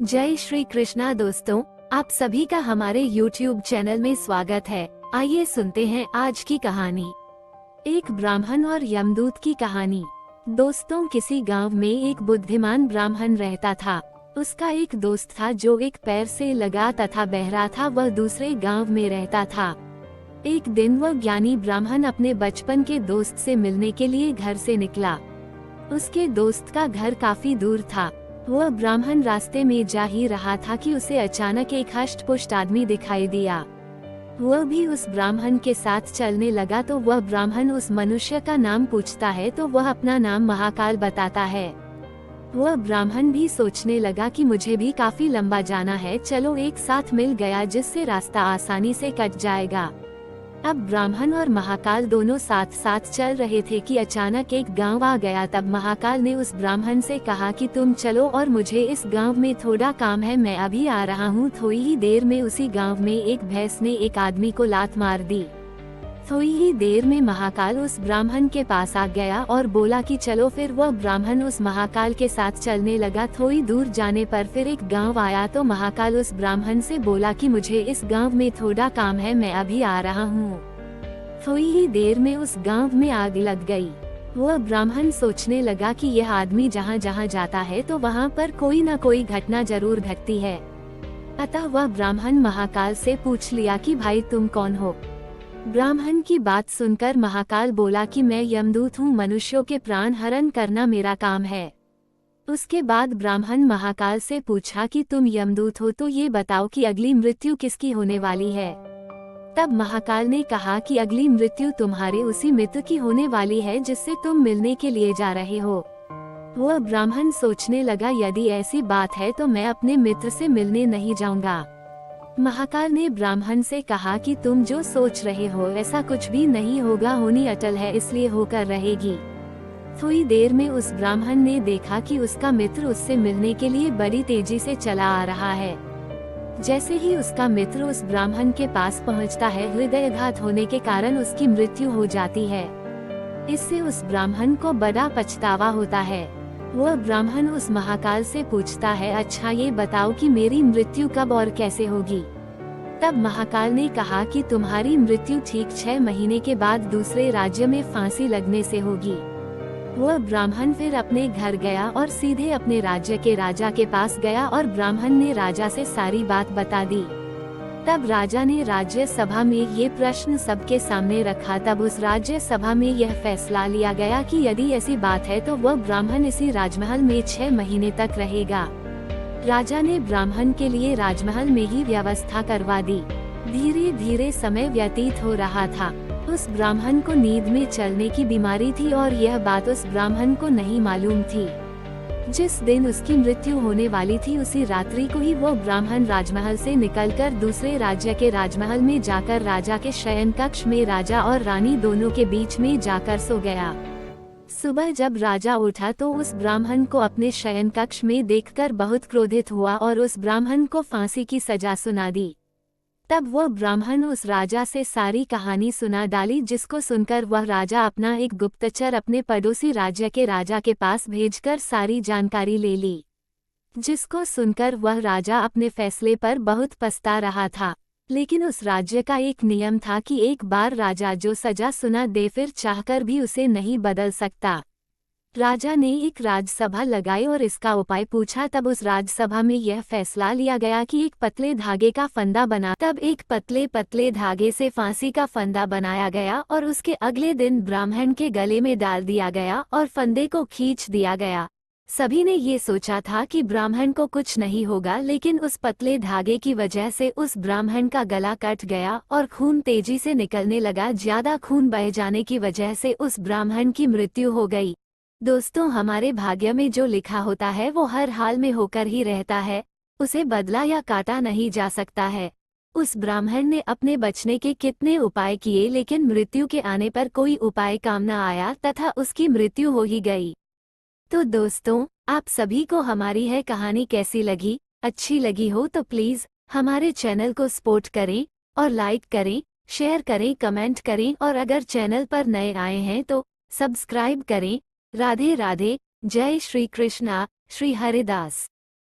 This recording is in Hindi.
जय श्री कृष्णा दोस्तों, आप सभी का हमारे YouTube चैनल में स्वागत है। आइए सुनते हैं आज की कहानी। एक ब्राह्मण और यमदूत की कहानी। दोस्तों, किसी गांव में एक बुद्धिमान ब्राह्मण रहता था। उसका एक दोस्त था जो एक पैर से लगा तथा बहरा था। वह दूसरे गांव में रहता था। एक दिन वह ज्ञानी ब्राह्मण अपने बचपन के दोस्त से मिलने के लिए घर से निकला। उसके दोस्त का घर काफी दूर था। वह ब्राह्मण रास्ते में जा ही रहा था कि उसे अचानक एक हष्ट-पुष्ट आदमी दिखाई दिया। वह भी उस ब्राह्मण के साथ चलने लगा तो वह ब्राह्मण उस मनुष्य का नाम पूछता है तो वह अपना नाम महाकाल बताता है। वह ब्राह्मण भी सोचने लगा कि मुझे भी काफी लंबा जाना है, चलो एक साथ मिल गया जिससे रास्ता आसानी से कट जाएगा। अब ब्राह्मण और महाकाल दोनों साथ साथ चल रहे थे कि अचानक एक गांव आ गया। तब महाकाल ने उस ब्राह्मण से कहा कि तुम चलो और मुझे इस गांव में थोड़ा काम है, मैं अभी आ रहा हूँ। थोड़ी ही देर में उसी गांव में एक भैंस ने एक आदमी को लात मार दी। थोड़ी ही देर में महाकाल उस ब्राह्मण के पास आ गया और बोला कि चलो। फिर वह ब्राह्मण उस महाकाल के साथ चलने लगा। थोड़ी दूर जाने पर फिर एक गांव आया तो महाकाल उस ब्राह्मण से बोला कि मुझे इस गांव में थोड़ा काम है, मैं अभी आ रहा हूँ। थोड़ी ही देर में उस गांव में आग लग गई। वह ब्राह्मण सोचने लगा कि यह आदमी जहाँ जहाँ जाता है तो वहाँ पर कोई न कोई घटना जरूर घटती है। अतः वह ब्राह्मण महाकाल से पूछ लिया कि भाई तुम कौन हो। ब्राह्मण की बात सुनकर महाकाल बोला कि मैं यमदूत हूँ, मनुष्यों के प्राण हरण करना मेरा काम है। उसके बाद ब्राह्मण महाकाल से पूछा कि तुम यमदूत हो तो ये बताओ कि अगली मृत्यु किसकी होने वाली है। तब महाकाल ने कहा कि अगली मृत्यु तुम्हारे उसी मित्र की होने वाली है जिससे तुम मिलने के लिए जा रहे हो। वह ब्राह्मण सोचने लगा, यदि ऐसी बात है तो मैं अपने मित्र से मिलने नहीं जाऊंगा। महाकाल ने ब्राह्मण से कहा कि तुम जो सोच रहे हो ऐसा कुछ भी नहीं होगा, होनी अटल है इसलिए होकर रहेगी। थोड़ी देर में उस ब्राह्मण ने देखा कि उसका मित्र उससे मिलने के लिए बड़ी तेजी से चला आ रहा है। जैसे ही उसका मित्र उस ब्राह्मण के पास पहुंचता है, हृदयाघात होने के कारण उसकी मृत्यु हो जाती है। इससे उस ब्राह्मण को बड़ा पछतावा होता है। वह ब्राह्मण उस महाकाल से पूछता है, अच्छा ये बताओ कि मेरी मृत्यु कब और कैसे होगी। तब महाकाल ने कहा कि तुम्हारी मृत्यु ठीक 6 महीने के बाद दूसरे राज्य में फांसी लगने से होगी। वह ब्राह्मण फिर अपने घर गया और सीधे अपने राज्य के राजा के पास गया और ब्राह्मण ने राजा से सारी बात बता दी। तब राजा ने राज्य सभा में ये प्रश्न सबके सामने रखा। तब उस राज्य सभा में यह फैसला लिया गया कि यदि ऐसी बात है तो वह ब्राह्मण इसी राजमहल में 6 महीने तक रहेगा। राजा ने ब्राह्मण के लिए राजमहल में ही व्यवस्था करवा दी। धीरे धीरे समय व्यतीत हो रहा था। उस ब्राह्मण को नींद में चलने की बीमारी थी और यह बात उस ब्राह्मण को नहीं मालूम थी। जिस दिन उसकी मृत्यु होने वाली थी उसी रात्रि को ही वो ब्राह्मण राजमहल से निकलकर दूसरे राज्य के राजमहल में जाकर राजा के शयन कक्ष में राजा और रानी दोनों के बीच में जाकर सो गया। सुबह जब राजा उठा तो उस ब्राह्मण को अपने शयन कक्ष में देखकर बहुत क्रोधित हुआ और उस ब्राह्मण को फांसी की सजा सुना दी। तब वह ब्राह्मण उस राजा से सारी कहानी सुना डाली, जिसको सुनकर वह राजा अपना एक गुप्तचर अपने पड़ोसी राज्य के राजा के पास भेजकर सारी जानकारी ले ली। जिसको सुनकर वह राजा अपने फैसले पर बहुत पछता रहा था। लेकिन उस राज्य का एक नियम था कि एक बार राजा जो सजा सुना दे फिर चाहकर भी उसे नहीं बदल सकता। राजा ने एक राजसभा लगाई और इसका उपाय पूछा। तब उस राजसभा में यह फैसला लिया गया कि एक पतले धागे का फंदा बना। तब एक पतले पतले धागे से फांसी का फंदा बनाया गया और उसके अगले दिन ब्राह्मण के गले में डाल दिया गया और फंदे को खींच दिया गया। सभी ने ये सोचा था कि ब्राह्मण को कुछ नहीं होगा, लेकिन उस पतले धागे की वजह से उस ब्राह्मण का गला कट गया और खून तेजी से निकलने लगा। ज्यादा खून बह जाने की वजह से उस ब्राह्मण की मृत्यु हो गई। दोस्तों, हमारे भाग्य में जो लिखा होता है वो हर हाल में होकर ही रहता है, उसे बदला या काटा नहीं जा सकता है। उस ब्राह्मण ने अपने बचने के कितने उपाय किए, लेकिन मृत्यु के आने पर कोई उपाय काम न आया तथा उसकी मृत्यु हो ही गई। तो दोस्तों, आप सभी को हमारी है कहानी कैसी लगी? अच्छी लगी हो तो प्लीज हमारे चैनल को सपोर्ट करें और लाइक करें, शेयर करें, कमेंट करें और अगर चैनल पर नए आए हैं तो सब्सक्राइब करें। राधे राधे। जय श्री कृष्णा। श्री हरिदास।